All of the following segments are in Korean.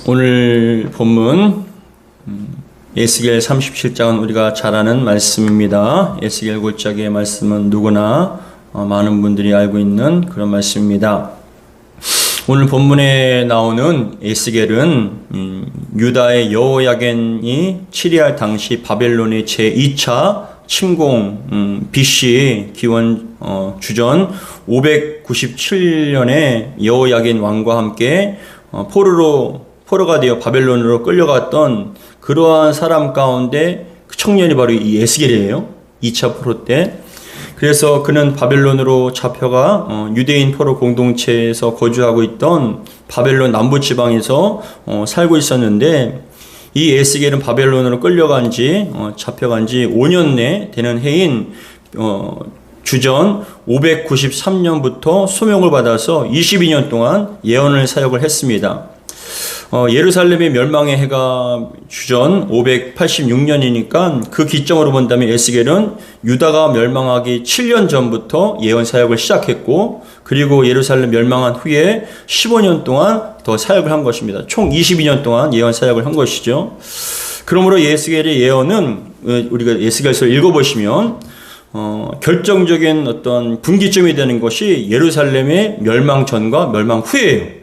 오늘 본문 에스겔 37장은 우리가 잘 아는 말씀입니다. 에스겔 골짜기의 말씀은 누구나 많은 분들이 알고 있는 그런 말씀입니다. 오늘 본문에 나오는 에스겔은 유다의 여호야겐이 치리할 당시 바벨론의 제2차 침공 BC 기원 주전 597년에 여호야겐 왕과 함께 포로가 되어 바벨론으로 끌려갔던 그러한 사람 가운데 그 청년이 바로 이 에스겔이에요. 2차 포로 때. 그래서 그는 바벨론으로 잡혀가 유대인 포로 공동체에서 거주하고 있던 바벨론 남부 지방에서 살고 있었는데, 이 에스겔은 바벨론으로 잡혀간 지 5년 내 되는 해인 주전 593년부터 소명을 받아서 22년 동안 예언을 사역을 했습니다. 예루살렘의 멸망의 해가 주전 586년이니까 그 기점으로 본다면 에스겔은 유다가 멸망하기 7년 전부터 예언 사역을 시작했고, 그리고 예루살렘 멸망한 후에 15년 동안 더 사역을 한 것입니다. 총 22년 동안 예언 사역을 한 것이죠. 그러므로 에스겔의 예언은 우리가 에스겔서를 읽어보시면 결정적인 어떤 분기점이 되는 것이 예루살렘의 멸망 전과 멸망 후예요.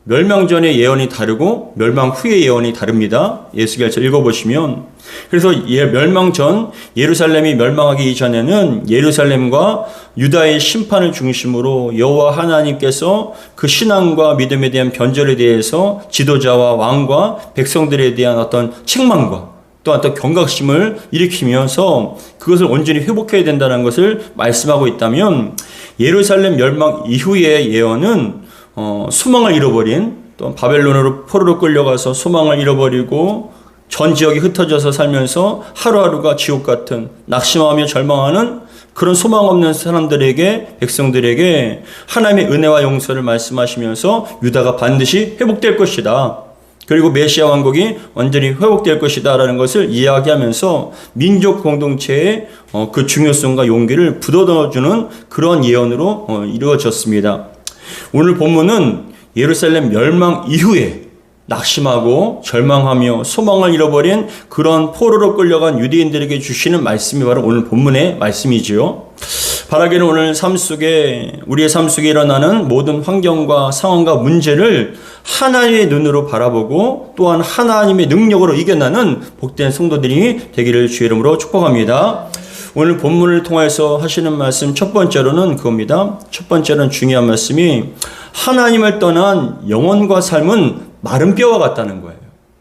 멸망 전의 예언이 다르고 멸망 후의 예언이 다릅니다. 에스겔서 읽어보시면. 그래서 멸망 전 예루살렘이 멸망하기 이전에는 예루살렘과 유다의 심판을 중심으로 여호와 하나님께서 그 신앙과 믿음에 대한 변절에 대해서 지도자와 왕과 백성들에 대한 어떤 책망과 또 어떤 경각심을 일으키면서 그것을 온전히 회복해야 된다는 것을 말씀하고 있다면, 예루살렘 멸망 이후의 예언은 소망을 잃어버린, 또 바벨론으로 포로로 끌려가서 소망을 잃어버리고 전 지역이 흩어져서 살면서 하루하루가 지옥 같은, 낙심하며 절망하는 그런 소망 없는 사람들에게, 백성들에게 하나님의 은혜와 용서를 말씀하시면서 유다가 반드시 회복될 것이다, 그리고 메시아 왕국이 완전히 회복될 것이다 라는 것을 이야기하면서 민족 공동체의 그 중요성과 용기를 불어넣어주는 그런 예언으로 이루어졌습니다. 오늘 본문은 예루살렘 멸망 이후에 낙심하고 절망하며 소망을 잃어버린 그런 포로로 끌려간 유대인들에게 주시는 말씀이 바로 오늘 본문의 말씀이지요. 바라기는 오늘 우리의 삶 속에 일어나는 모든 환경과 상황과 문제를 하나님의 눈으로 바라보고 또한 하나님의 능력으로 이겨나는 복된 성도들이 되기를 주의 이름으로 축복합니다. 오늘 본문을 통해서 하시는 말씀 첫 번째로는 그겁니다. 첫 번째는 중요한 말씀이, 하나님을 떠난 영혼과 삶은 마른 뼈와 같다는 거예요.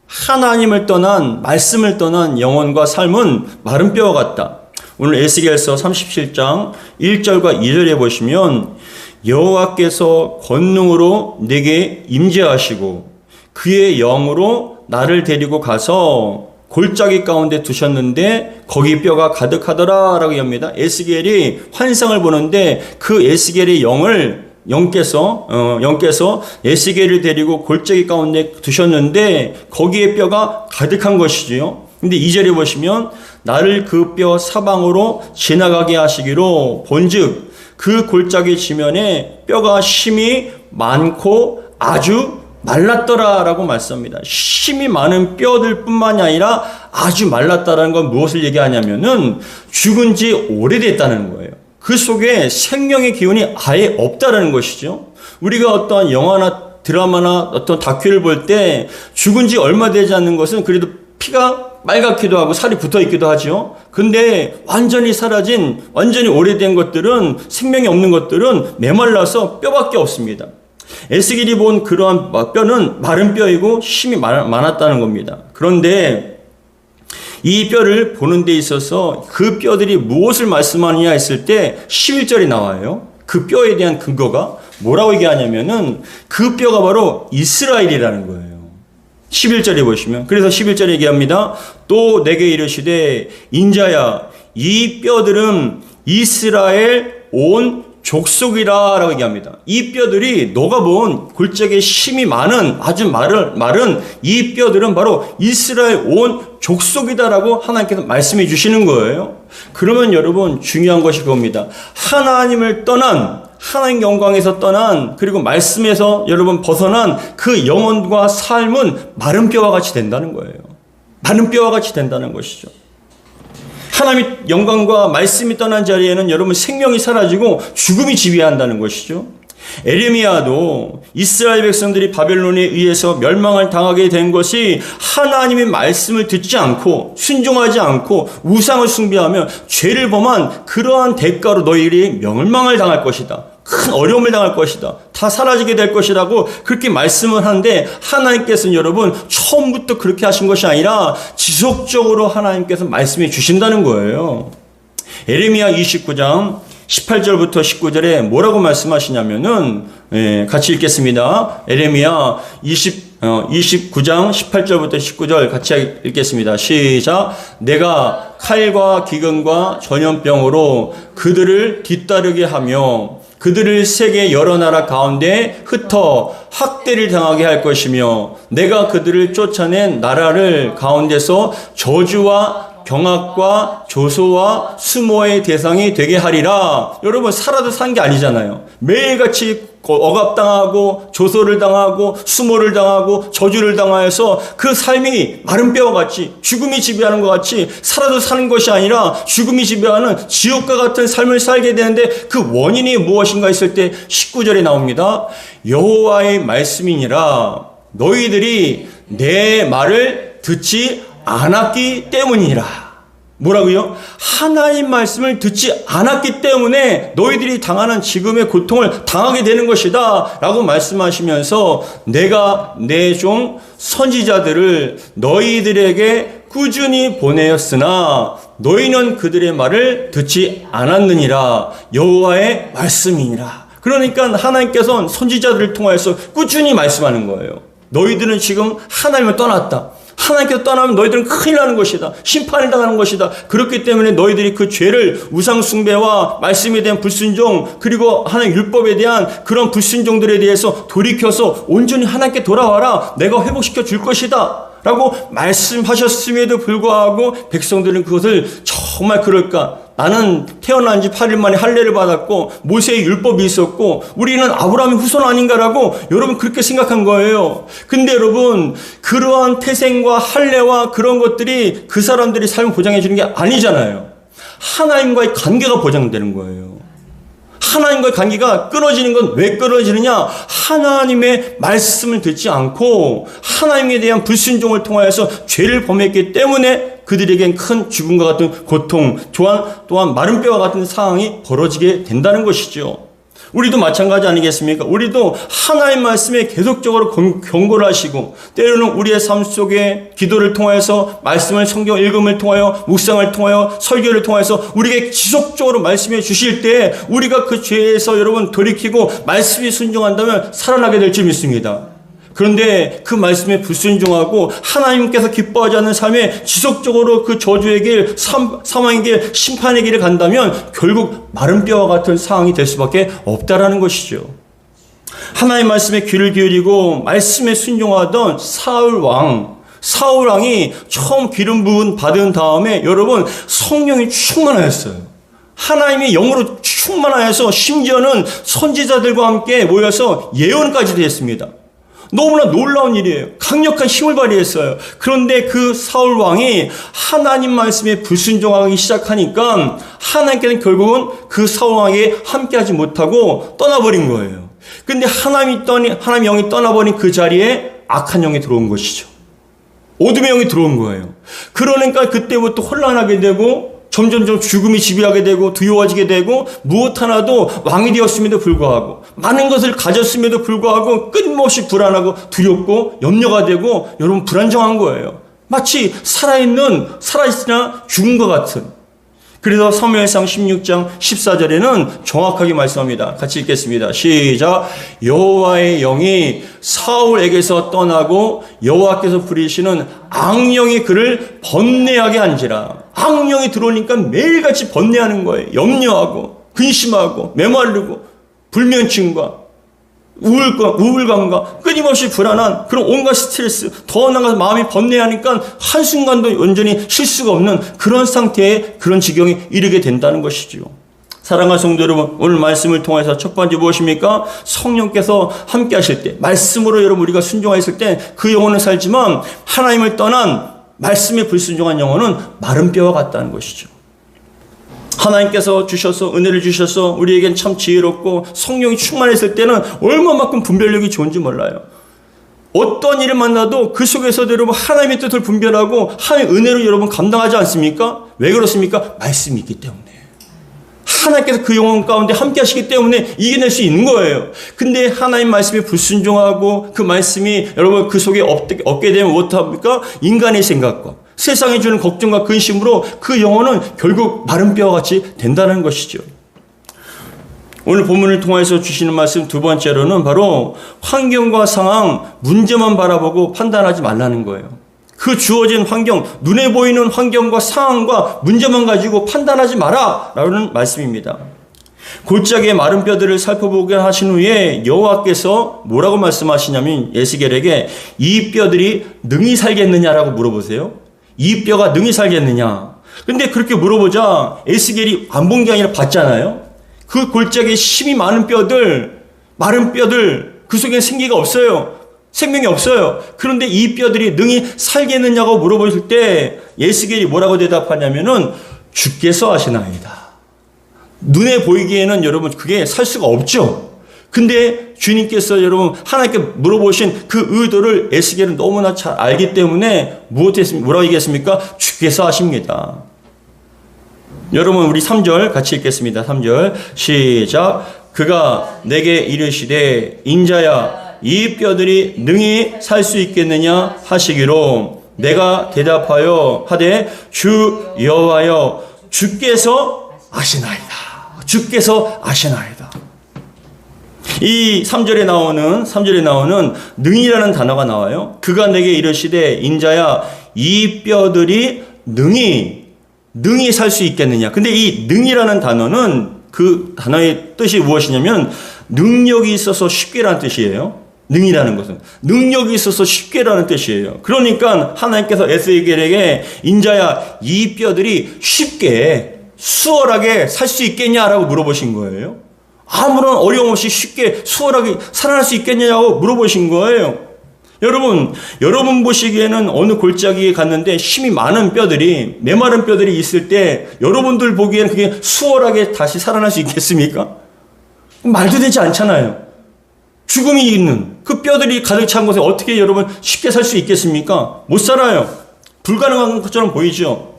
하나님을 떠난, 말씀을 떠난 영혼과 삶은 마른 뼈와 같다. 오늘 에스겔서 37장 1절과 2절에 보시면, 여호와께서 권능으로 내게 임재하시고 그의 영으로 나를 데리고 가서 골짜기 가운데 두셨는데 거기 뼈가 가득하더라 라고 합니다. 에스겔이 환상을 보는데 그 에스겔의 영께서 에스겔을 데리고 골짜기 가운데 두셨는데 거기에 뼈가 가득한 것이지요. 근데 2절에 보시면, 나를 그 뼈 사방으로 지나가게 하시기로 본즉 그 골짜기 지면에 뼈가 심이 많고 아주 말랐더라 라고 말씀합니다. 심이 많은 뼈들 뿐만이 아니라 아주 말랐다라는 건 무엇을 얘기하냐면은 죽은 지 오래됐다는 거예요. 그 속에 생명의 기운이 아예 없다라는 것이죠. 우리가 어떤 영화나 드라마나 어떤 다큐를 볼 때 죽은 지 얼마 되지 않는 것은 그래도 피가 빨갛기도 하고 살이 붙어 있기도 하죠. 근데 완전히 사라진, 완전히 오래된 것들은, 생명이 없는 것들은 메말라서 뼈밖에 없습니다. 에스겔이 본 그러한 뼈는 마른 뼈이고 힘이 많았다는 겁니다. 그런데 이 뼈를 보는 데 있어서 그 뼈들이 무엇을 말씀하느냐 했을 때 11절이 나와요. 그 뼈에 대한 근거가 뭐라고 얘기하냐면은 그 뼈가 바로 이스라엘이라는 거예요. 11절에 보시면, 그래서 11절에 얘기합니다. 또 내게 이르시되 인자야, 이 뼈들은 이스라엘 온 족속이라 라고 얘기합니다. 이 뼈들이 너가 본 골짜기에 심이 많은, 아주 마른 이 뼈들은 바로 이스라엘 온 족속이다라고 하나님께서 말씀해 주시는 거예요. 그러면 여러분, 중요한 것이 그겁니다. 하나님을 떠난, 하나님 영광에서 떠난, 그리고 말씀에서 여러분 벗어난 그 영혼과 삶은 마른 뼈와 같이 된다는 거예요. 마른 뼈와 같이 된다는 것이죠. 하나님의 영광과 말씀이 떠난 자리에는 여러분 생명이 사라지고 죽음이 지배한다는 것이죠. 에레미야도 이스라엘 백성들이 바벨론에 의해서 멸망을 당하게 된 것이 하나님의 말씀을 듣지 않고 순종하지 않고 우상을 숭배하며 죄를 범한 그러한 대가로 너희들이 멸망을 당할 것이다. 큰 어려움을 당할 것이다. 다 사라지게 될 것이라고 그렇게 말씀을 하는데, 하나님께서는 여러분 처음부터 그렇게 하신 것이 아니라 지속적으로 하나님께서 말씀해 주신다는 거예요. 에레미야 29장 18절부터 19절에 뭐라고 말씀하시냐면은, 같이 읽겠습니다. 에레미야 29장 18절부터 19절 같이 읽겠습니다. 시작. 내가 칼과 기근과 전염병으로 그들을 뒤따르게 하며 그들을 세계 여러 나라 가운데 흩어 학대를 당하게 할 것이며, 내가 그들을 쫓아낸 나라를 가운데서 저주와 경악과 조소와 수모의 대상이 되게 하리라. 여러분, 살아도 산 게 아니잖아요. 매일같이 억압당하고 조소를 당하고 수모를 당하고 저주를 당하여서 그 삶이 마른 뼈와 같이 죽음이 지배하는 것 같이 살아도 사는 것이 아니라 죽음이 지배하는 지옥과 같은 삶을 살게 되는데, 그 원인이 무엇인가 했을 때 19절에 나옵니다. 여호와의 말씀이니라. 너희들이 내 말을 듣지 않았기 때문이라. 뭐라고요? 하나님 말씀을 듣지 않았기 때문에 너희들이 당하는 지금의 고통을 당하게 되는 것이다 라고 말씀하시면서, 내가 내 종 선지자들을 너희들에게 꾸준히 보내었으나 너희는 그들의 말을 듣지 않았느니라. 여호와의 말씀이니라. 그러니까 하나님께서는 선지자들을 통하여서 꾸준히 말씀하는 거예요. 너희들은 지금 하나님을 떠났다. 하나님께서 떠나면 너희들은 큰일 나는 것이다. 심판을 당하는 것이다. 그렇기 때문에 너희들이 그 죄를, 우상 숭배와 말씀에 대한 불순종, 그리고 하나님 율법에 대한 그런 불순종들에 대해서 돌이켜서 온전히 하나님께 돌아와라. 내가 회복시켜 줄 것이다 라고 말씀하셨음에도 불구하고 백성들은 그것을 정말 그럴까? 나는 태어난 지 8일 만에 할례를 받았고 모세의 율법이 있었고 우리는 아브라함의 후손 아닌가라고 여러분 그렇게 생각한 거예요. 근데 여러분, 그러한 태생과 할례와 그런 것들이 그 사람들이 삶을 보장해 주는 게 아니잖아요. 하나님과의 관계가 보장되는 거예요. 하나님과의 관계가 끊어지는 건 왜 끊어지느냐? 하나님의 말씀을 듣지 않고 하나님에 대한 불순종을 통하여서 죄를 범했기 때문에 그들에겐 큰 죽음과 같은 고통, 또한 마른 뼈와 같은 상황이 벌어지게 된다는 것이죠. 우리도 마찬가지 아니겠습니까? 우리도 하나님 말씀에 계속적으로 경고를 하시고, 때로는 우리의 삶 속에 기도를 통해서, 말씀을 성경 읽음을 통하여, 묵상을 통하여, 설교를 통해서 우리에게 지속적으로 말씀해 주실 때 우리가 그 죄에서 여러분 돌이키고 말씀에 순종한다면 살아나게 될 줄 믿습니다. 그런데 그 말씀에 불순종하고 하나님께서 기뻐하지 않는 삶에 지속적으로 그 저주의 길, 사망의 길, 심판의 길을 간다면 결국 마른 뼈와 같은 상황이 될 수밖에 없다라는 것이죠. 하나님 말씀에 귀를 기울이고 말씀에 순종하던 사울 왕이 처음 기름 부음 받은 다음에 여러분 성령이 충만하였어요. 하나님이 영으로 충만하여서 심지어는 선지자들과 함께 모여서 예언까지 했습니다. 너무나 놀라운 일이에요. 강력한 힘을 발휘했어요. 그런데 그 사울 왕이 하나님 말씀에 불순종하기 시작하니까 하나님께는 결국은 그 사울 왕에게 함께하지 못하고 떠나버린 거예요. 근데 하나님 영이 떠나버린 그 자리에 악한 영이 들어온 것이죠. 어둠의 영이 들어온 거예요. 그러니까 그때부터 혼란하게 되고 점점점 죽음이 지배하게 되고 두려워지게 되고, 무엇 하나도 왕이 되었음에도 불구하고 많은 것을 가졌음에도 불구하고 끊임없이 불안하고 두렵고 염려가 되고 여러분 불안정한 거예요. 마치 살아있으나 죽은 것 같은. 그래서 사무엘상 16장 14절에는 정확하게 말씀합니다. 같이 읽겠습니다. 시작. 여호와의 영이 사울에게서 떠나고 여호와께서 부리시는 악령이 그를 번뇌하게 한지라. 악령이 들어오니까 매일같이 번뇌하는 거예요. 염려하고 근심하고 메마르고 불면증과 우울감과 끊임없이 불안한 그런 온갖 스트레스, 더 나아가서 마음이 번뇌하니까 한순간도 온전히 쉴 수가 없는 그런 상태에, 그런 지경에 이르게 된다는 것이죠. 사랑하는 성도 여러분, 오늘 말씀을 통해서 첫 번째 무엇입니까? 성령께서 함께 하실 때, 말씀으로 여러분 우리가 순종하였을 때 그 영혼은 살지만 하나님을 떠난 말씀에 불순종한 영혼은 마른 뼈와 같다는 것이죠. 하나님께서 주셔서 은혜를 주셔서 우리에겐 참 지혜롭고 성령이 충만했을 때는 얼마만큼 분별력이 좋은지 몰라요. 어떤 일을 만나도 그 속에서도 여러분 하나님의 뜻을 분별하고 하나님의 은혜로 여러분 감당하지 않습니까? 왜 그렇습니까? 말씀이 있기 때문에. 하나님께서 그 영혼 가운데 함께 하시기 때문에 이겨낼 수 있는 거예요. 근데 하나님 말씀에 불순종하고 그 말씀이 여러분 그 속에 없게 되면 어떡합니까? 인간의 생각과 세상이 주는 걱정과 근심으로 그 영혼은 결국 마른 뼈와 같이 된다는 것이죠. 오늘 본문을 통해서 주시는 말씀 두 번째로는 바로 환경과 상황, 문제만 바라보고 판단하지 말라는 거예요. 그 주어진 환경, 눈에 보이는 환경과 상황과 문제만 가지고 판단하지 마라 라는 말씀입니다. 골짜기의 마른 뼈들을 살펴보게 하신 후에 여호와께서 뭐라고 말씀하시냐면 에스겔에게 이 뼈들이 능히 살겠느냐라고 물어보세요. 이 뼈가 능히 살겠느냐. 근데 그렇게 물어보자 에스겔이 안 본 게 아니라 봤잖아요. 그 골짜기에 힘이 많은 뼈들, 마른 뼈들, 그 속에 생기가 없어요. 생명이 없어요. 그런데 이 뼈들이 능히 살겠느냐고 물어보실 때 에스겔이 뭐라고 대답하냐면은 주께서 하시나이다. 눈에 보이기에는 여러분 그게 살 수가 없죠. 근데 주님께서 여러분 하나님께 물어보신 그 의도를 에스겔은 너무나 잘 알기 때문에 뭐라고 얘기했습니까? 주께서 하십니다. 여러분 우리 3절 같이 읽겠습니다. 3절 시작. 그가 내게 이르시되 인자야 이 뼈들이 능히 살 수 있겠느냐 하시기로 내가 대답하여 하되 주 여호와여 주께서 아시나이다. 주께서 아시나이다. 이 3절에 나오는 능이라는 단어가 나와요. 그가 내게 이르시되 인자야 이 뼈들이 능히 살 수 있겠느냐. 근데 이 능이라는 단어는 그 단어의 뜻이 무엇이냐면 능력이 있어서 쉽게라는 뜻이에요. 능이라는 것은 능력이 있어서 쉽게라는 뜻이에요. 그러니까 하나님께서 에스겔에게 인자야 이 뼈들이 쉽게 수월하게 살 수 있겠냐라고 물어보신 거예요. 아무런 어려움 없이 쉽게 수월하게 살아날 수 있겠냐고 물어보신 거예요. 여러분 보시기에는 어느 골짜기에 갔는데 힘이 많은 뼈들이 메마른 뼈들이 있을 때 여러분들 보기에는 그게 수월하게 다시 살아날 수 있겠습니까? 말도 되지 않잖아요. 죽음이 있는 그 뼈들이 가득 찬 곳에 어떻게 여러분 쉽게 살 수 있겠습니까? 못 살아요. 불가능한 것처럼 보이죠.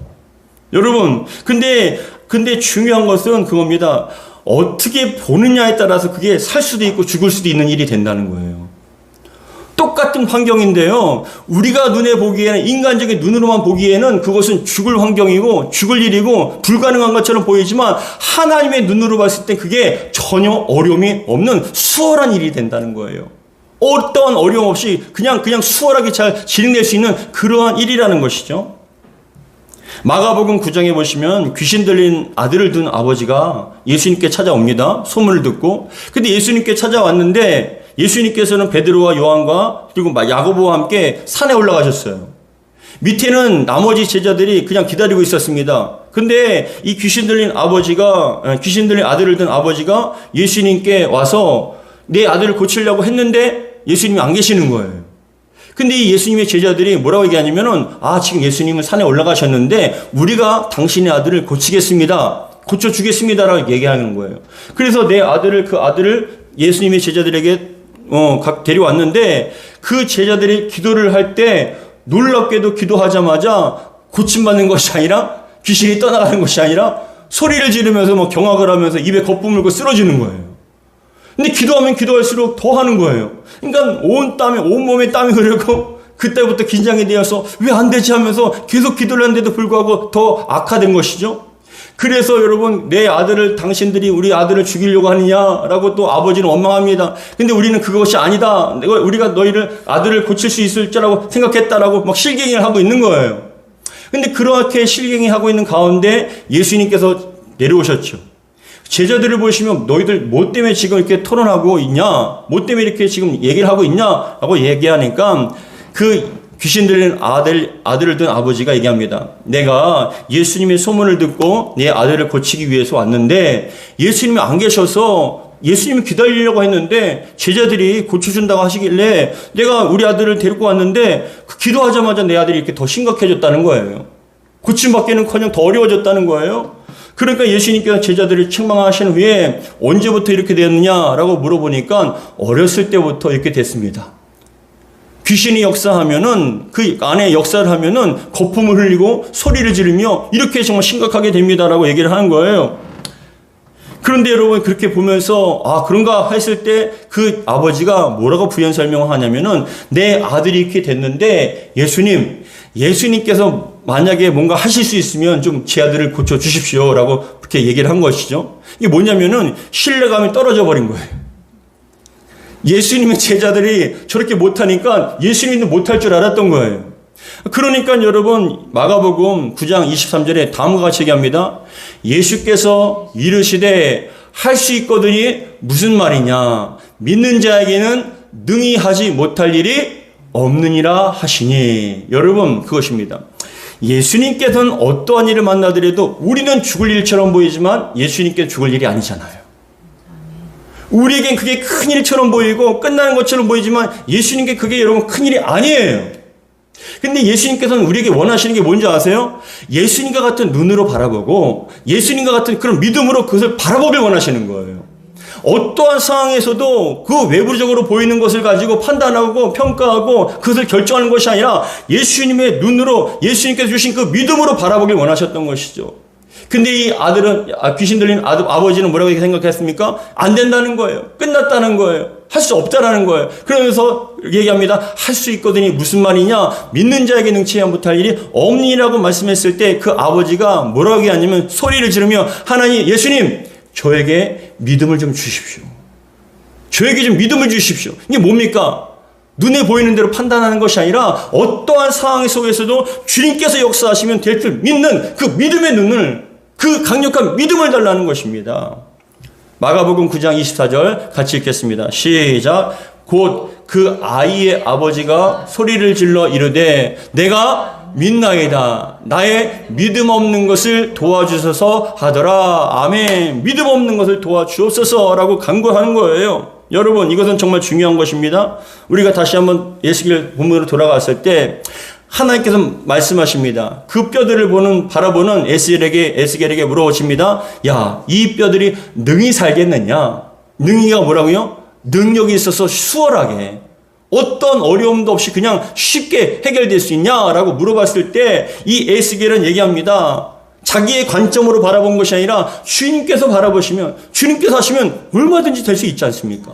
여러분 근데 중요한 것은 그겁니다. 어떻게 보느냐에 따라서 그게 살 수도 있고 죽을 수도 있는 일이 된다는 거예요. 똑같은 환경인데요. 우리가 눈에 보기에는 인간적인 눈으로만 보기에는 그것은 죽을 환경이고 죽을 일이고 불가능한 것처럼 보이지만 하나님의 눈으로 봤을 때 그게 전혀 어려움이 없는 수월한 일이 된다는 거예요. 어떤 어려움 없이 그냥 수월하게 잘 진행될 수 있는 그러한 일이라는 것이죠. 마가복음 9장에 보시면 귀신 들린 아들을 둔 아버지가 예수님께 찾아옵니다. 소문을 듣고. 근데 예수님께 찾아왔는데 예수님께서는 베드로와 요한과 그리고 야고보와 함께 산에 올라가셨어요. 밑에는 나머지 제자들이 그냥 기다리고 있었습니다. 근데 이 귀신 들린 아들을 둔 아버지가 예수님께 와서 내 아들을 고치려고 했는데 예수님이 안 계시는 거예요. 근데 이 예수님의 제자들이 뭐라고 얘기하냐면은 지금 예수님은 산에 올라가셨는데 우리가 당신의 아들을 고치겠습니다. 고쳐주겠습니다라고 얘기하는 거예요. 그래서 그 아들을 예수님의 제자들에게 데려왔는데 그 제자들이 기도를 할 때 놀랍게도 기도하자마자 고침받는 것이 아니라 귀신이 떠나가는 것이 아니라 소리를 지르면서 경악을 하면서 입에 거품 물고 쓰러지는 거예요. 근데 기도하면 기도할수록 더 하는 거예요. 그러니까 온 몸에 땀이 흐르고 그때부터 긴장이 되어서 왜 안 되지 하면서 계속 기도를 하는데도 불구하고 더 악화된 것이죠. 그래서 여러분 당신들이 우리 아들을 죽이려고 하느냐라고 또 아버지는 원망합니다. 근데 우리는 그것이 아니다. 우리가 너희를 아들을 고칠 수 있을 줄라고 생각했다라고 막 실갱이를 하고 있는 거예요. 근데 그렇게 실갱이 하고 있는 가운데 예수님께서 내려오셨죠. 제자들을 보시면 너희들 뭐 때문에 지금 이렇게 토론하고 있냐? 뭐 때문에 이렇게 지금 얘기를 하고 있냐? 라고 얘기하니까 그 귀신 들린 아들을 둔 아버지가 얘기합니다. 내가 예수님의 소문을 듣고 내 아들을 고치기 위해서 왔는데 예수님이 안 계셔서 예수님이 기다리려고 했는데 제자들이 고쳐준다고 하시길래 내가 우리 아들을 데리고 왔는데 그 기도하자마자 내 아들이 이렇게 더 심각해졌다는 거예요. 고침받기는커녕 더 어려워졌다는 거예요. 그러니까 예수님께서 제자들을 책망하신 후에 언제부터 이렇게 되었느냐라고 물어보니까 어렸을 때부터 이렇게 됐습니다. 귀신이 역사하면은 그 안에 역사를 하면은 거품을 흘리고 소리를 지르며 이렇게 정말 심각하게 됩니다라고 얘기를 하는 거예요. 그런데 여러분 그렇게 보면서 아 그런가 했을 때 그 아버지가 뭐라고 부연 설명을 하냐면은 내 아들이 이렇게 됐는데 예수님께서 만약에 뭔가 하실 수 있으면 좀 제 아들을 고쳐 주십시오라고 그렇게 얘기를 한 것이죠. 이게 뭐냐면은 신뢰감이 떨어져 버린 거예요. 예수님의 제자들이 저렇게 못하니까 예수님도 못할 줄 알았던 거예요. 그러니까 여러분 마가복음 9장 23절에 다음과 같이 얘기합니다. 예수께서 이르시되 할 수 있거든이 무슨 말이냐 믿는 자에게는 능히 하지 못할 일이 없느니라 하시니. 여러분 그것입니다. 예수님께서는 어떠한 일을 만나더라도 우리는 죽을 일처럼 보이지만 예수님께는 죽을 일이 아니잖아요. 우리에겐 그게 큰일처럼 보이고 끝나는 것처럼 보이지만 예수님께 그게 여러분 큰일이 아니에요. 근데 예수님께서는 우리에게 원하시는 게 뭔지 아세요? 예수님과 같은 눈으로 바라보고 예수님과 같은 그런 믿음으로 그것을 바라보길 원하시는 거예요. 어떠한 상황에서도 그 외부적으로 보이는 것을 가지고 판단하고 평가하고 그것을 결정하는 것이 아니라 예수님의 눈으로 예수님께서 주신 그 믿음으로 바라보길 원하셨던 것이죠. 근데 이 아들은 귀신 들린 아버지는 뭐라고 생각했습니까? 안 된다는 거예요. 끝났다는 거예요. 할 수 없다라는 거예요. 그러면서 얘기합니다. 할 수 있거든이 무슨 말이냐? 믿는 자에게 능치 못할 일이 없니라고 말씀했을 때 그 아버지가 뭐라고 얘기하냐면 소리를 지르며 하나님 예수님 저에게 믿음을 좀 주십시오. 저에게 좀 믿음을 주십시오. 이게 뭡니까? 눈에 보이는 대로 판단하는 것이 아니라 어떠한 상황 속에서도 주님께서 역사하시면 될 줄 믿는 그 믿음의 눈을 그 강력한 믿음을 달라는 것입니다. 마가복음 9장 24절 같이 읽겠습니다. 시작. 곧 그 아이의 아버지가 소리를 질러 이르되 내가 믿나이다. 나의 믿음 없는 것을 도와주소서 하더라. 아멘. 믿음 없는 것을 도와주옵소서라고 간구하는 거예요. 여러분 이것은 정말 중요한 것입니다. 우리가 다시 한번 에스겔 본문으로 돌아갔을 때 하나님께서 말씀하십니다. 그 뼈들을 바라보는 에스겔에게 물어보십니다. 야, 이 뼈들이 능히 살겠느냐? 능히가 뭐라고요? 능력이 있어서 수월하게 어떤 어려움도 없이 그냥 쉽게 해결될 수 있냐라고 물어봤을 때 이 에스겔은 얘기합니다. 자기의 관점으로 바라본 것이 아니라 주님께서 바라보시면 주님께서 하시면 얼마든지 될 수 있지 않습니까?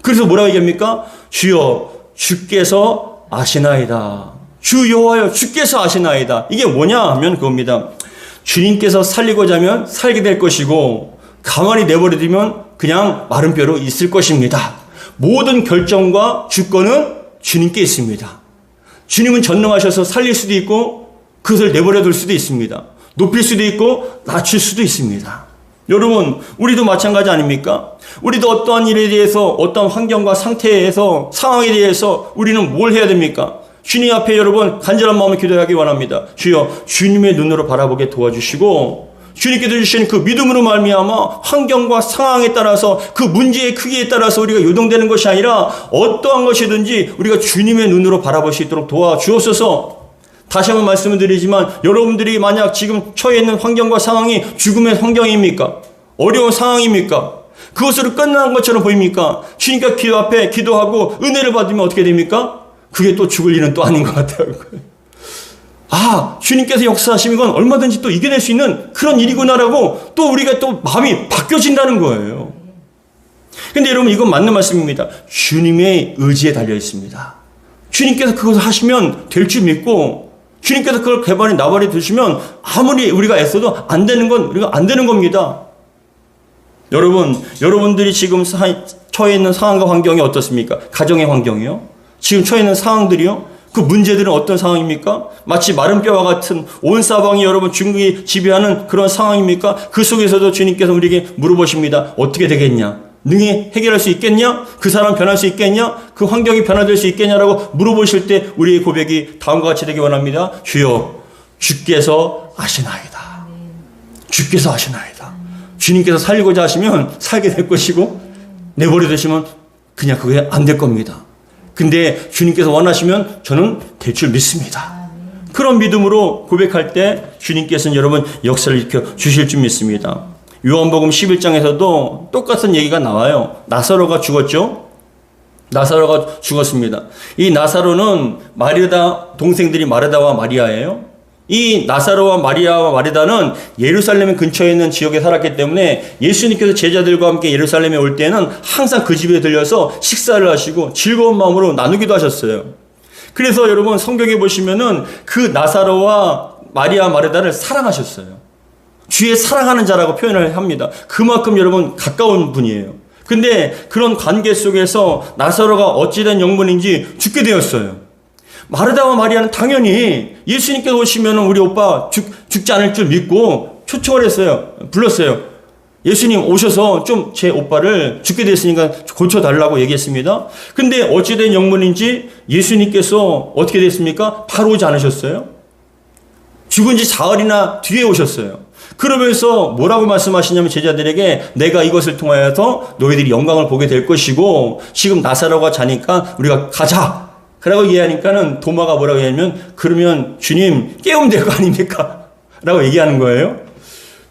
그래서 뭐라고 얘기합니까? 주여 주께서 아시나이다. 주 여호와여 주께서 아시나이다. 이게 뭐냐 하면 그겁니다. 주님께서 살리고자 하면 살게 될 것이고 가만히 내버려두면 그냥 마른 뼈로 있을 것입니다. 모든 결정과 주권은 주님께 있습니다. 주님은 전능하셔서 살릴 수도 있고 그것을 내버려둘 수도 있습니다. 높일 수도 있고 낮출 수도 있습니다. 여러분 우리도 마찬가지 아닙니까? 우리도 어떠한 일에 대해서 어떤 환경과 상태에서 상황에 대해서 우리는 뭘 해야 됩니까? 주님 앞에 여러분 간절한 마음을 기도하기 원합니다. 주여 주님의 눈으로 바라보게 도와주시고 주님께서 주신 그 믿음으로 말미암아 환경과 상황에 따라서 그 문제의 크기에 따라서 우리가 요동되는 것이 아니라 어떠한 것이든지 우리가 주님의 눈으로 바라볼 수 있도록 도와주옵소서. 다시 한번 말씀을 드리지만 여러분들이 만약 지금 처해 있는 환경과 상황이 죽음의 환경입니까? 어려운 상황입니까? 그것으로 끝난 것처럼 보입니까? 주님과 기도 앞에 기도하고 은혜를 받으면 어떻게 됩니까? 그게 또 죽을 일은 또 아닌 것 같아요. 아, 주님께서 역사하시면 이건 얼마든지 또 이겨낼 수 있는 그런 일이구나라고 또 우리가 또 마음이 바뀌어진다는 거예요. 근데 여러분 이건 맞는 말씀입니다. 주님의 의지에 달려 있습니다. 주님께서 그것을 하시면 될 줄 믿고 주님께서 그걸 개발에 나발에 두시면 아무리 우리가 애써도 안 되는 건 우리가 안 되는 겁니다. 여러분들이 지금 처해 있는 상황과 환경이 어떻습니까? 가정의 환경이요? 지금 처해 있는 상황들이요? 그 문제들은 어떤 상황입니까? 마치 마른 뼈와 같은 온 사방이 여러분 중국이 지배하는 그런 상황입니까? 그 속에서도 주님께서 우리에게 물어보십니다. 어떻게 되겠냐? 능히 해결할 수 있겠냐? 그 사람 변할 수 있겠냐? 그 환경이 변화될 수 있겠냐라고 물어보실 때 우리의 고백이 다음과 같이 되기 원합니다. 주여, 주께서 아시나이다. 주께서 아시나이다. 주님께서 살리고자 하시면 살게 될 것이고 내버려 두시면 그냥 그게 안 될 겁니다. 근데 주님께서 원하시면 저는 될 줄 믿습니다. 그런 믿음으로 고백할 때 주님께서는 여러분 역사를 일으켜 주실 줄 믿습니다. 요한복음 11장에서도 똑같은 얘기가 나와요. 나사로가 죽었죠. 나사로가 죽었습니다. 이 나사로는 마르다 동생들이 마르다와 마리아예요. 이 나사로와 마리아와 마르다는 예루살렘 근처에 있는 지역에 살았기 때문에 예수님께서 제자들과 함께 예루살렘에 올 때는 항상 그 집에 들려서 식사를 하시고 즐거운 마음으로 나누기도 하셨어요. 그래서 여러분 성경에 보시면은 그 나사로와 마리아 마르다를 사랑하셨어요. 주의 사랑하는 자라고 표현을 합니다. 그만큼 여러분 가까운 분이에요. 근데 그런 관계 속에서 나사로가 어찌된 영문인지 죽게 되었어요. 마르다와 마리아는 당연히 예수님께서 오시면 우리 오빠 죽지 않을 줄 믿고 초청을 했어요. 불렀어요. 예수님 오셔서 좀 제 오빠를 죽게 됐으니까 고쳐달라고 얘기했습니다. 근데 어찌된 영문인지 예수님께서 어떻게 됐습니까? 바로 오지 않으셨어요. 죽은 지 사흘이나 뒤에 오셨어요. 그러면서 뭐라고 말씀하시냐면 제자들에게 내가 이것을 통하여서 너희들이 영광을 보게 될 것이고 지금 나사로가 자니까 우리가 가자. 그러고 얘기하니까는 도마가 뭐라고 얘기하면 그러면 주님 깨우면 될 거 아닙니까? 라고 얘기하는 거예요.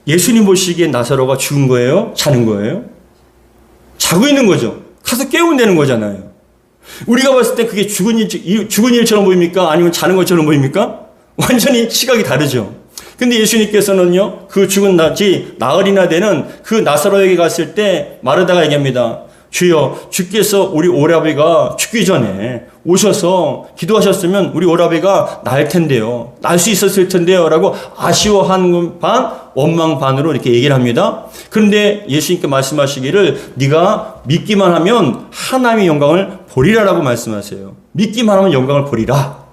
예수님 보시기에 나사로가 죽은 거예요? 자는 거예요? 자고 있는 거죠. 가서 깨우면 되는 거잖아요. 우리가 봤을 때 그게 죽은 일처럼 보입니까? 아니면 자는 것처럼 보입니까? 완전히 시각이 다르죠. 근데 예수님께서는요, 그 죽은 지 나흘이나 되는 그 나사로에게 갔을 때 마르다가 얘기합니다. 주여, 주께서 우리 오라비가 죽기 전에 오셔서 기도하셨으면 우리 오라비가 날 텐데요. 날 수 있었을 텐데요. 라고 아쉬워한 반, 원망 반으로 이렇게 얘기를 합니다. 그런데 예수님께 말씀하시기를 네가 믿기만 하면 하나님의 영광을 보리라라고 말씀하세요. 믿기만 하면 영광을 보리라.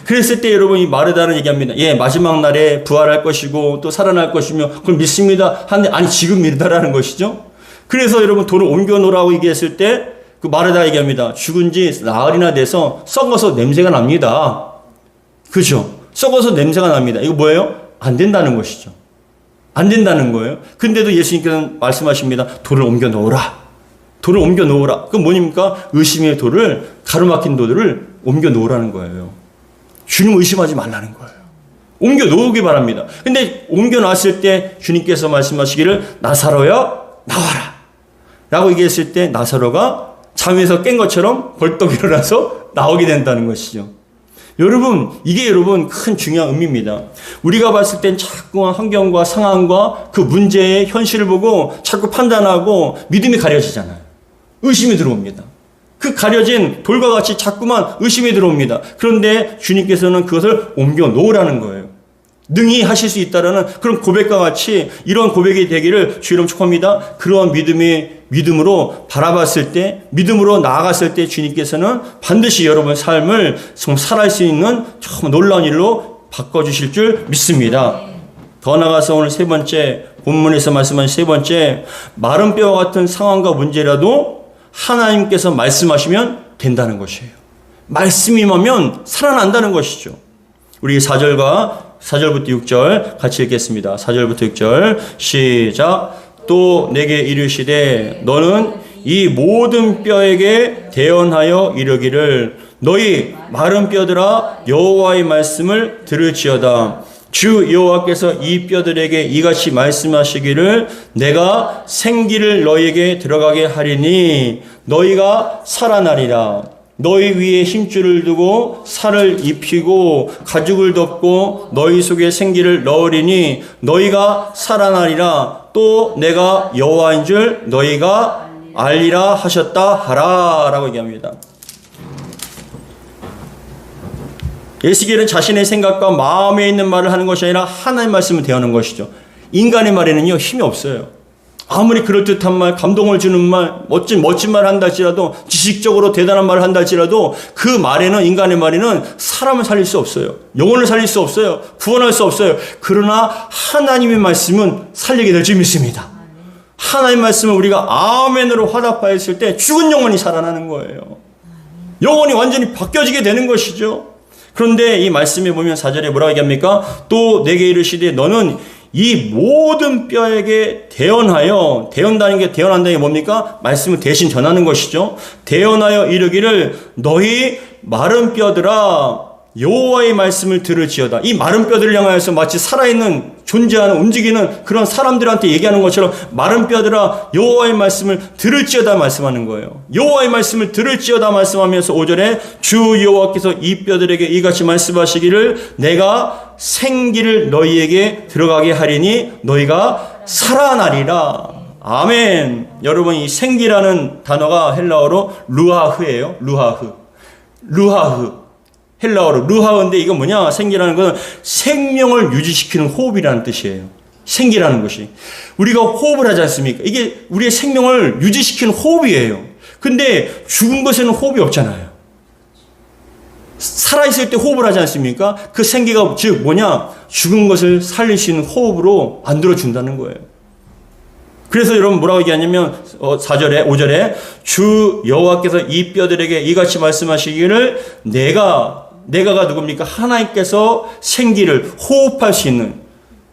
그랬을 때 여러분 이 마르다는 얘기합니다. 예, 마지막 날에 부활할 것이고 또 살아날 것이며 그걸 믿습니다. 하는데 아니 지금 믿다라는 것이죠. 그래서 여러분 돌을 옮겨 놓으라고 얘기했을 때 그 마르다가 얘기합니다. 죽은 지 나흘이나 돼서 썩어서 냄새가 납니다. 그죠? 썩어서 냄새가 납니다. 이거 뭐예요? 안 된다는 것이죠. 안 된다는 거예요. 근데도 예수님께서는 말씀하십니다. 돌을 옮겨 놓으라. 돌을 옮겨 놓으라. 그건 뭐입니까? 의심의 돌을, 가로막힌 돌을 옮겨 놓으라는 거예요. 주님 의심하지 말라는 거예요. 옮겨 놓으기 바랍니다. 근데 옮겨 놨을 때 주님께서 말씀하시기를 나사로야 나와라 라고 얘기했을 때 나사로가 잠에서 깬 것처럼 벌떡 일어나서 나오게 된다는 것이죠. 여러분 이게 여러분 큰 중요한 의미입니다. 우리가 봤을 땐 자꾸 환경과 상황과 그 문제의 현실을 보고 자꾸 판단하고 믿음이 가려지잖아요. 의심이 들어옵니다. 그 가려진 돌과 같이 자꾸만 의심이 들어옵니다. 그런데 주님께서는 그것을 옮겨 놓으라는 거예요. 능히 하실 수 있다라는 그런 고백과 같이 이런 고백이 되기를 주의 이름 축복합니다. 그러한 믿음으로 바라봤을 때, 믿음으로 나아갔을 때 주님께서는 반드시 여러분의 삶을 정말 살아갈 수 있는 참 놀라운 일로 바꿔주실 줄 믿습니다. 더 나아가서 오늘 세 번째, 본문에서 말씀한 세 번째, 마른 뼈와 같은 상황과 문제라도 하나님께서 말씀하시면 된다는 것이에요. 말씀이 임하면 살아난다는 것이죠. 우리 4절부터 6절 같이 읽겠습니다. 4절부터 6절 시작. 또 내게 이르시되 너는 이 모든 뼈에게 대언하여 이르기를 너희 마른 뼈들아 여호와의 말씀을 들을지어다. 주 여호와께서 이 뼈들에게 이같이 말씀하시기를 내가 생기를 너희에게 들어가게 하리니 너희가 살아나리라. 너희 위에 힘줄을 두고 살을 입히고 가죽을 덮고 너희 속에 생기를 넣으리니 너희가 살아나리라. 또 내가 여호와인 줄 너희가 알리라 하셨다 하라 라고 얘기합니다. 에스겔은 자신의 생각과 마음에 있는 말을 하는 것이 아니라 하나님의 말씀을 대하는 것이죠. 인간의 말에는요 힘이 없어요. 아무리 그럴듯한 말, 감동을 주는 말, 멋진 말을 한다 할지라도 지식적으로 대단한 말을 한다 할지라도 그 말에는 인간의 말에는 사람을 살릴 수 없어요. 영혼을 살릴 수 없어요. 구원할 수 없어요. 그러나 하나님의 말씀은 살리게 될 줄 믿습니다. 하나님 말씀을 우리가 아멘으로 화답하였을 때 죽은 영혼이 살아나는 거예요. 영혼이 완전히 바뀌어지게 되는 것이죠. 그런데 이 말씀에 보면 4절에 뭐라고 얘기합니까? 또 내게 이르시되 너는 이 모든 뼈에게 대언하여, 대언다는 게, 대언한다는 게 뭡니까? 말씀을 대신 전하는 것이죠. 대언하여 이르기를 너희 마른 뼈들아 여호와의 말씀을 들을지어다. 이 마른 뼈들을 향하여서 마치 살아있는, 존재하는, 움직이는 그런 사람들한테 얘기하는 것처럼 마른 뼈들아 여호와의 말씀을 들을지어다 말씀하는 거예요. 여호와의 말씀을 들을지어다 말씀하면서 5절에 주 여호와께서 이 뼈들에게 이같이 말씀하시기를 내가 생기를 너희에게 들어가게 하리니 너희가 살아나리라. 아멘. 여러분, 이 생기라는 단어가 헬라어로 루하흐예요. 루하흐. 헬라어로 루하흐인데 이건 뭐냐? 생기라는 것은 생명을 유지시키는 호흡이라는 뜻이에요. 생기라는 것이. 우리가 호흡을 하지 않습니까? 이게 우리의 생명을 유지시키는 호흡이에요. 근데 죽은 것에는 호흡이 없잖아요. 살아있을 때 호흡을 하지 않습니까? 그 생기가 즉 뭐냐? 죽은 것을 살릴 수 있는 호흡으로 만들어준다는 거예요. 그래서 여러분 뭐라고 얘기하냐면 4절에 5절에 주 여호와께서 이 뼈들에게 이같이 말씀하시기를 내가가 누굽니까? 하나님께서 생기를 호흡할 수 있는,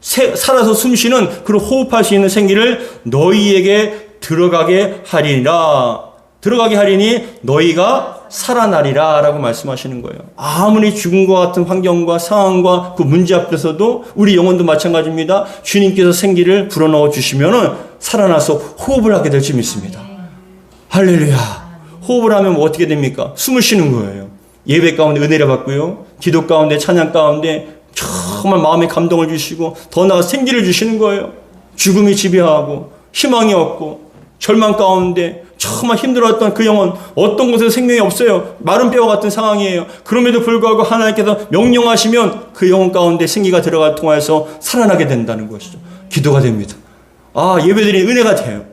살아서 숨쉬는 그런 호흡할 수 있는 생기를 너희에게 들어가게 하리니 너희가 살아나리라 라고 말씀하시는 거예요. 아무리 죽은 것 같은 환경과 상황과 그 문제 앞에서도 우리 영혼도 마찬가지입니다. 주님께서 생기를 불어넣어 주시면은 살아나서 호흡을 하게 될 줄 믿습니다. 할렐루야. 호흡을 하면 뭐 어떻게 됩니까? 숨을 쉬는 거예요. 예배 가운데 은혜를 받고요. 기도 가운데, 찬양 가운데 정말 마음에 감동을 주시고 더 나아가 생기를 주시는 거예요. 죽음이 지배하고 희망이 없고 절망 가운데 정말 힘들었던 그 영혼, 어떤 곳에서 생명이 없어요. 마른 뼈와 같은 상황이에요. 그럼에도 불구하고 하나님께서 명령하시면 그 영혼 가운데 생기가 들어가 통하여서 살아나게 된다는 것이죠. 기도가 됩니다. 예배드린 은혜가 돼요.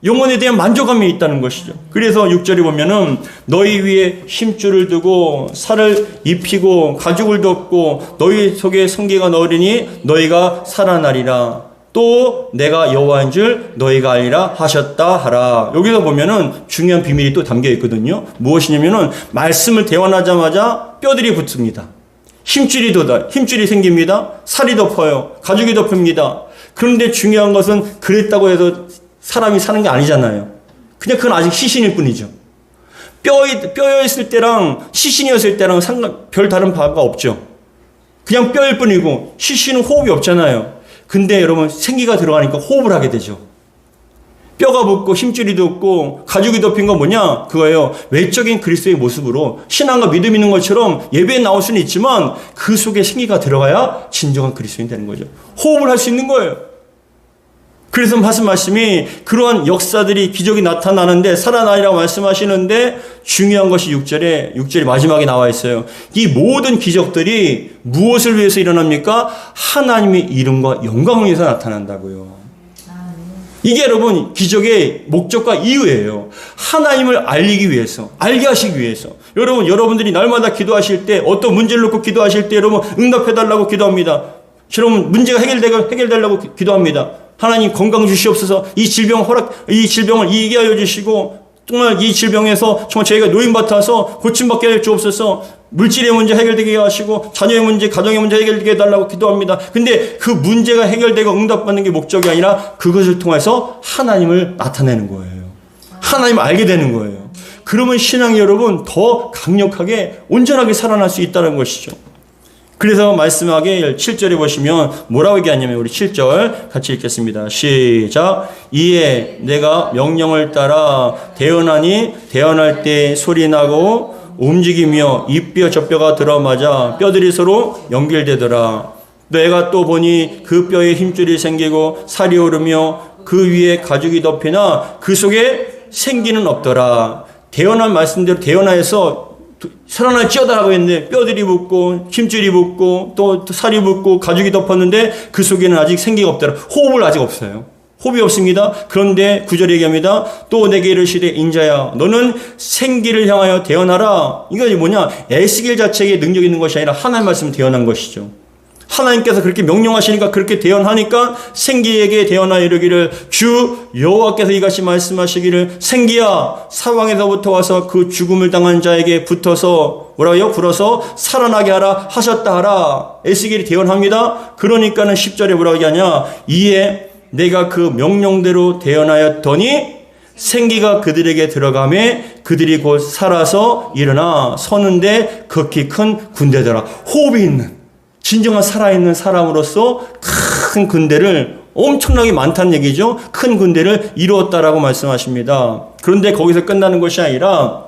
영혼에 대한 만족감이 있다는 것이죠. 그래서 6절에 보면은 너희 위에 힘줄을 두고 살을 입히고 가죽을 덮고 너희 속에 성기가 넣으리니 너희가 살아나리라. 또 내가 여호와인 줄 너희가 알리라 하셨다 하라. 여기서 보면은 중요한 비밀이 또 담겨 있거든요. 무엇이냐면은 말씀을 대원하자마자 뼈들이 붙습니다. 힘줄이 생깁니다. 살이 덮어요. 가죽이 덮입니다. 그런데 중요한 것은 그랬다고 해서 사람이 사는 게 아니잖아요. 그냥 그건 아직 시신일 뿐이죠. 뼈였을 때랑 시신이었을 때랑 별 다른 바가 없죠. 그냥 뼈일 뿐이고 시신은 호흡이 없잖아요. 근데 여러분 생기가 들어가니까 호흡을 하게 되죠. 뼈가 붙고 힘줄이 덮고 가죽이 덮인 건 뭐냐? 그거예요. 외적인 그리스도의 모습으로 신앙과 믿음 있는 것처럼 예배에 나올 수는 있지만 그 속에 생기가 들어가야 진정한 그리스도인이 되는 거죠. 호흡을 할 수 있는 거예요. 그래서 하신 말씀이 그러한 역사들이 기적이 나타나는데 살아나리라고 말씀하시는데 중요한 것이 6절이 마지막에 나와 있어요. 이 모든 기적들이 무엇을 위해서 일어납니까? 하나님의 이름과 영광을 위해서 나타난다고요. 이게 여러분 기적의 목적과 이유예요. 하나님을 알리기 위해서, 알게 하시기 위해서. 여러분들이 날마다 기도하실 때 어떤 문제를 놓고 기도하실 때 여러분 응답해달라고 기도합니다. 여러분 문제가 해결되려고 기도합니다. 하나님 건강 주시옵소서. 이 질병을 이기게 하여 주시고 정말 이 질병에서 정말 저희가 노인받아서 고침받게 하여 주옵소서. 물질의 문제 해결되게 하시고 자녀의 문제, 가정의 문제 해결되게 해달라고 기도합니다. 근데 그 문제가 해결되고 응답받는 게 목적이 아니라 그것을 통해서 하나님을 나타내는 거예요. 하나님을 알게 되는 거예요. 그러면 신앙이 여러분 더 강력하게 온전하게 살아날 수 있다는 것이죠. 그래서 말씀하게 7절에 보시면 뭐라고 얘기하냐면 우리 7절 같이 읽겠습니다. 시작. 이에 내가 명령을 따라 대언하니 대언할 때 소리 나고 움직이며 이 뼈 저 뼈가 들어맞아 뼈들이 서로 연결되더라. 내가 또 보니 그 뼈에 힘줄이 생기고 살이 오르며 그 위에 가죽이 덮이나 그 속에 생기는 없더라. 대언한 말씀대로 대언하여서 살아날지어다라고 했는데 뼈들이 붙고 힘줄이 붙고 또 살이 붙고 가죽이 덮었는데 그 속에는 아직 생기가 없더라. 호흡을 아직 없어요. 호흡이 없습니다. 그런데 9절에 얘기합니다. 또 내게 이르시되 인자야 너는 생기를 향하여 대언하라. 이거 뭐냐? 에스겔 자체에 능력 있는 것이 아니라 하나님 말씀을 대언한 것이죠. 하나님께서 그렇게 명령하시니까 그렇게 대언하니까 생기에게 대언하여 이르기를 주 여호와께서 이같이 말씀하시기를 생기야 사방에서부터 와서 그 죽음을 당한 자에게 붙어서 뭐라고요? 불어서 살아나게 하라 하셨다 하라. 에스겔이 대언합니다. 그러니까는 10절에 뭐라고 얘기하냐? 이에 내가 그 명령대로 대언하였더니 생기가 그들에게 들어가매 그들이 곧 살아서 일어나 서는데 극히 큰 군대더라. 호흡이 있는 진정한 살아있는 사람으로서 큰 군대를 엄청나게 많다는 얘기죠. 큰 군대를 이루었다라고 말씀하십니다. 그런데 거기서 끝나는 것이 아니라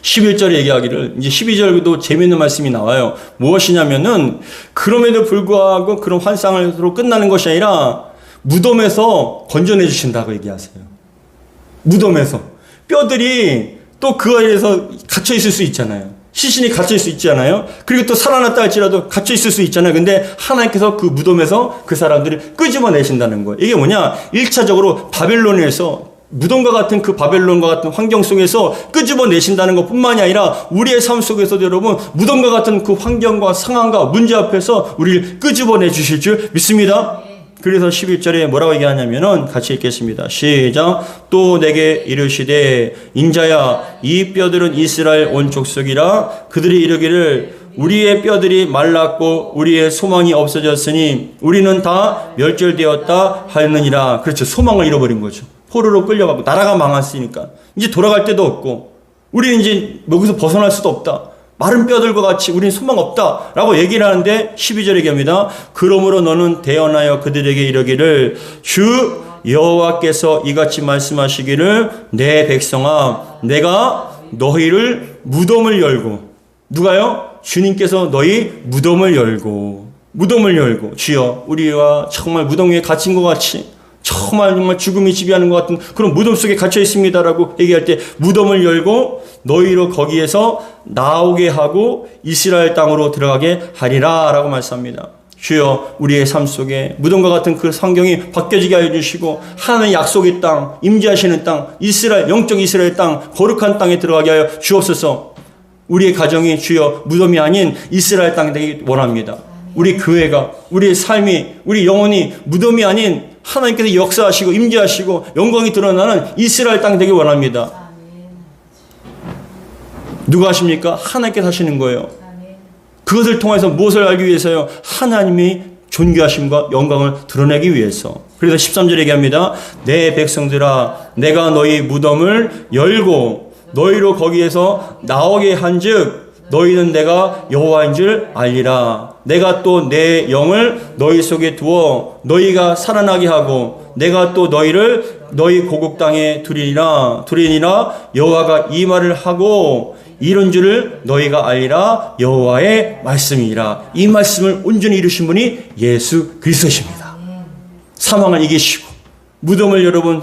11절에 얘기하기를 이제 12절도 재미있는 말씀이 나와요. 무엇이냐면은 그럼에도 불구하고 그런 환상으로 끝나는 것이 아니라 무덤에서 건져내 주신다고 얘기하세요. 무덤에서 뼈들이 또 그 안에서 갇혀 있을 수 있잖아요. 시신이 갇혀 있을 수 있잖아요. 그리고 또 살아났다 할지라도 갇혀 있을 수 있잖아요. 근데 하나님께서 그 무덤에서 그 사람들을 끄집어내신다는 거예요. 이게 뭐냐? 1차적으로 바벨론에서 무덤과 같은 그 바벨론과 같은 환경 속에서 끄집어내신다는 것 뿐만이 아니라 우리의 삶 속에서도 여러분 무덤과 같은 그 환경과 상황과 문제 앞에서 우리를 끄집어내 주실 줄 믿습니다. 그래서 11절에 뭐라고 얘기하냐면은 같이 읽겠습니다. 시작. 또 내게 이르시되 인자야 이 뼈들은 이스라엘 온 족속이라 그들이 이르기를 우리의 뼈들이 말랐고 우리의 소망이 없어졌으니 우리는 다 멸절되었다 하였느니라. 그렇죠. 소망을 잃어버린 거죠. 포로로 끌려가고 나라가 망했으니까 이제 돌아갈 데도 없고 우리는 이제 여기서 벗어날 수도 없다. 마른 뼈들과 같이 우리는 소망 없다라고 얘기를 하는데 12절에 얘기합니다. 그러므로 너는 대언하여 그들에게 이르기를 주 여호와께서 이같이 말씀하시기를 내 백성아 내가 너희를 무덤을 열고 누가요? 주님께서 너희 무덤을 열고 주여 우리와 정말 무덤 위에 갇힌 것 같이 정말 죽음이 지배하는 것 같은 그런 무덤 속에 갇혀 있습니다라고 얘기할 때 무덤을 열고 너희로 거기에서 나오게 하고 이스라엘 땅으로 들어가게 하리라 라고 말씀합니다. 주여 우리의 삶 속에 무덤과 같은 그 환경이 바뀌어지게 하여 주시고 하나님의 약속의 땅, 임재하시는 땅, 이스라엘 영적 이스라엘 땅, 거룩한 땅에 들어가게 하여 주옵소서. 우리의 가정이 주여 무덤이 아닌 이스라엘 땅이 되기 원합니다. 우리 교회가 우리의 삶이 우리 영혼이 무덤이 아닌 하나님께서 역사하시고 임재하시고 영광이 드러나는 이스라엘 땅이 되길 원합니다. 누가 하십니까? 하나님께서 하시는 거예요. 그것을 통해서 무엇을 알기 위해서요? 하나님이 존귀하심과 영광을 드러내기 위해서. 그래서 13절에 얘기합니다. 내 백성들아 내가 너희 무덤을 열고 너희로 거기에서 나오게 한즉 너희는 내가 여호와인 줄 알리라. 내가 또 내 영을 너희 속에 두어 너희가 살아나게 하고 내가 또 너희를 너희 고국 땅에 두리니라 여호와가 이 말을 하고 이런 줄을 너희가 알리라. 여호와의 말씀이라. 이 말씀을 온전히 이루신 분이 예수 그리스도십니다. 사망을 이기시고 무덤을 여러분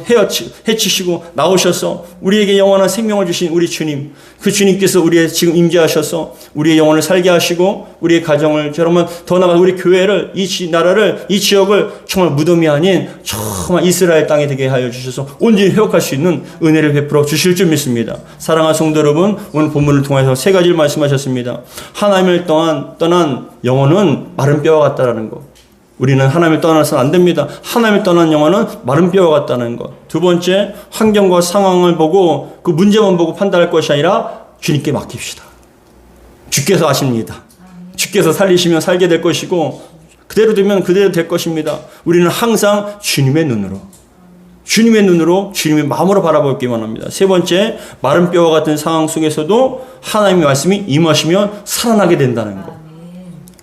해치시고 나오셔서 우리에게 영원한 생명을 주신 우리 주님, 그 주님께서 우리의 지금 임재하셔서 우리의 영혼을 살게 하시고 우리의 가정을 여러분 더 나아가 우리 교회를 이 나라를 이 지역을 정말 무덤이 아닌 정말 이스라엘 땅에 되게 하여 주셔서 온전히 회복할 수 있는 은혜를 베풀어 주실 줄 믿습니다. 사랑하는 성도 여러분, 오늘 본문을 통해서 세 가지를 말씀하셨습니다. 하나님을 떠난 영혼은 마른 뼈와 같다라는 것. 우리는 하나님을 떠나서는 안 됩니다. 하나님을 떠난 영혼은 마른 뼈와 같다는 것. 두 번째, 환경과 상황을 보고 그 문제만 보고 판단할 것이 아니라 주님께 맡깁시다. 주께서 아십니다. 주께서 살리시면 살게 될 것이고 그대로 되면 그대로 될 것입니다. 우리는 항상 주님의 눈으로 주님의 마음으로 바라보기만 합니다. 세 번째, 마른 뼈와 같은 상황 속에서도 하나님의 말씀이 임하시면 살아나게 된다는 것.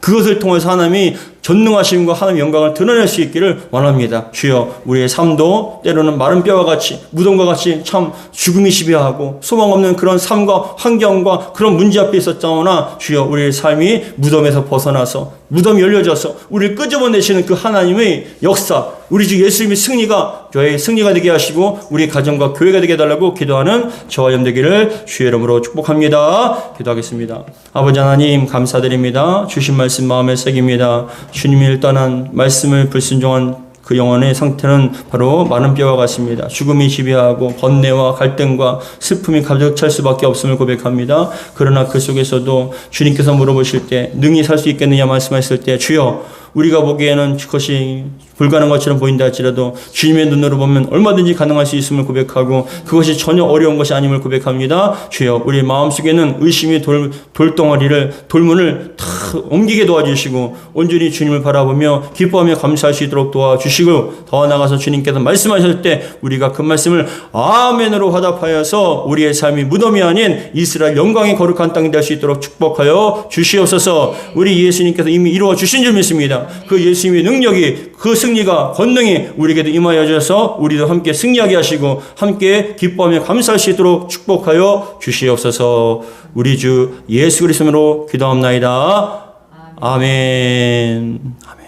그것을 통해서 하나님이 전능하심과 하나님의 영광을 드러낼 수 있기를 원합니다. 주여 우리의 삶도 때로는 마른 뼈와 같이 무덤과 같이 참 죽음이 지배하고 소망 없는 그런 삶과 환경과 그런 문제 앞에 있었자오나 주여 우리의 삶이 무덤에서 벗어나서 무덤이 열려져서 우리를 끄집어내시는 그 하나님의 역사, 우리 주 예수님의 승리가 저의 승리가 되게 하시고 우리 가정과 교회가 되게 해달라고 기도하는 저와 염되기를 주의 이름으로 축복합니다. 기도하겠습니다. 아버지 하나님 감사드립니다. 주신 말씀 마음에 새깁니다. 주님을 떠난 말씀을 불순종한 그 영혼의 상태는 바로 마른 뼈와 같습니다. 죽음이 지배하고 번뇌와 갈등과 슬픔이 가득 찰 수밖에 없음을 고백합니다. 그러나 그 속에서도 주님께서 물어보실 때 능히 살 수 있겠느냐 말씀하실 때 주여 우리가 보기에는 그것이 불가능한 것처럼 보인다 할지라도 주님의 눈으로 보면 얼마든지 가능할 수 있음을 고백하고 그것이 전혀 어려운 것이 아님을 고백합니다. 주여 우리 마음속에는 의심의 돌덩어리를 돌문을 다 옮기게 도와주시고 온전히 주님을 바라보며 기뻐하며 감사할 수 있도록 도와주시고 더 나아가서 주님께서 말씀하실 때 우리가 그 말씀을 아멘으로 화답하여서 우리의 삶이 무덤이 아닌 이스라엘 영광의 거룩한 땅이 될 수 있도록 축복하여 주시옵소서. 우리 예수님께서 이미 이루어 주신 줄 믿습니다. 그 예수님의 능력이 그 승리가 권능이 우리에게도 임하여 주셔서 우리도 함께 승리하게 하시고 함께 기뻐하며 감사할 수 있도록 축복하여 주시옵소서. 우리 주 예수 그리스도로 기도합나이다. 아멘. 아멘.